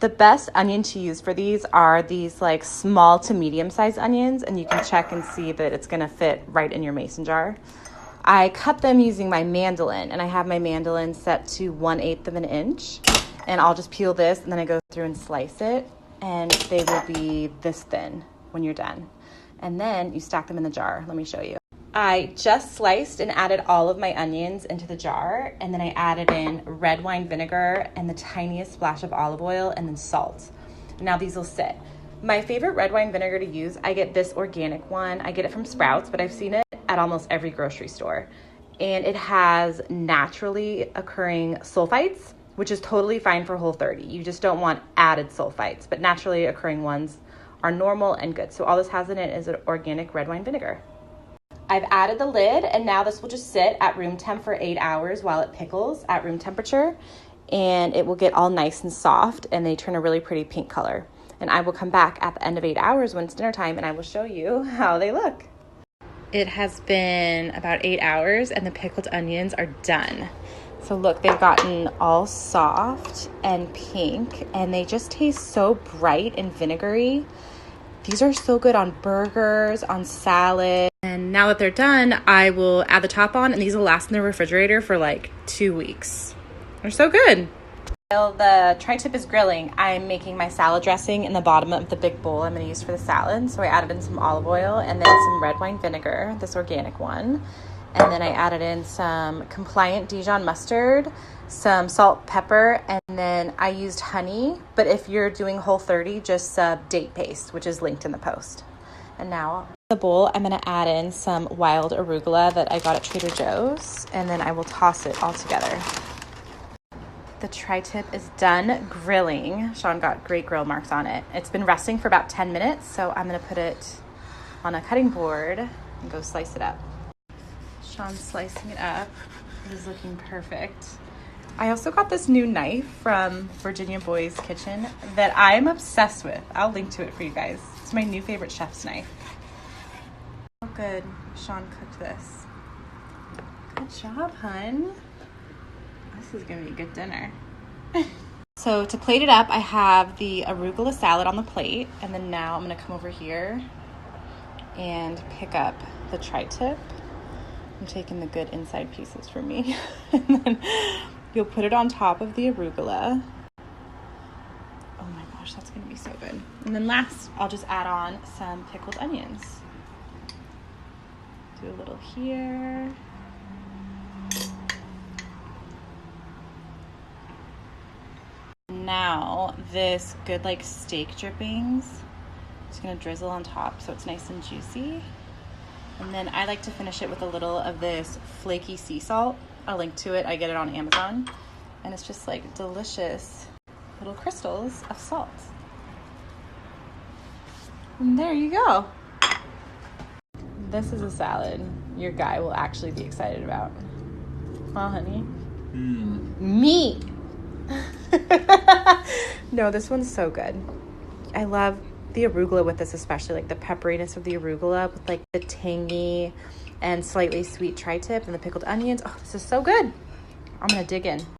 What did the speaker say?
The best onion to use for these are these like small to medium-sized onions, and you can check and see that it's gonna fit right in your mason jar. I cut them using my mandolin, and I have my mandolin set to 1/8 of an inch. And I'll just peel this, and then I go through and slice it, and they will be this thin when you're done. And then you stack them in the jar. Let me show you. I just sliced and added all of my onions into the jar, and then I added in red wine vinegar and the tiniest splash of olive oil and then salt. Now these will sit. My favorite red wine vinegar to use, I get this organic one. I get it from Sprouts, but I've seen it at almost every grocery store. And it has naturally occurring sulfites, which is totally fine for Whole30. You just don't want added sulfites, but naturally occurring ones are normal and good. So all this has in it is an organic red wine vinegar. I've added the lid, and now this will just sit at room temp for 8 hours while it pickles at room temperature, and it will get all nice and soft, and they turn a really pretty pink color. And I will come back at the end of 8 hours when it's dinner time, and I will show you how they look. It has been about 8 hours, and the pickled onions are done. So look, they've gotten all soft and pink, and they just taste so bright and vinegary. These are so good on burgers, on salad. And now that they're done, I will add the top on, and these will last in the refrigerator for like 2 weeks. They're so good. While the tri-tip is grilling, I'm making my salad dressing in the bottom of the big bowl I'm going to use for the salad. So I added in some olive oil and then some red wine vinegar, this organic one. And then I added in some compliant Dijon mustard, some salt, pepper, and then I used honey. But if you're doing Whole30, just date paste, which is linked in the post. And now in the bowl, I'm going to add in some wild arugula that I got at Trader Joe's, and then I will toss it all together. The tri-tip is done grilling. Shawn got great grill marks on it. It's been resting for about 10 minutes, so I'm going to put it on a cutting board and go slice it up. Shawn's slicing it up. It is looking perfect. I also got this new knife from Virginia Boy's Kitchen that I'm obsessed with. I'll link to it for you guys. It's my new favorite chef's knife. Oh, good. Shawn cooked this. Good job, hun. This is gonna be a good dinner. So to plate it up, I have the arugula salad on the plate, and then now I'm gonna come over here and pick up the tri-tip. I'm taking the good inside pieces for me. And then you'll put it on top of the arugula. Oh my gosh, that's gonna be so good. And then last, I'll just add on some pickled onions. Do a little here. Now, this good like steak drippings, just gonna drizzle on top so it's nice and juicy. And then I like to finish it with a little of this flaky sea salt. I'll link to it. I get it on Amazon. And it's just like delicious little crystals of salt. And there you go. This is a salad your guy will actually be excited about. Huh, honey? Meat! No, this one's so good. I love the arugula with this, especially like the pepperiness of the arugula with like the tangy and slightly sweet tri-tip and the pickled onions. Oh, this is so good. I'm gonna dig in.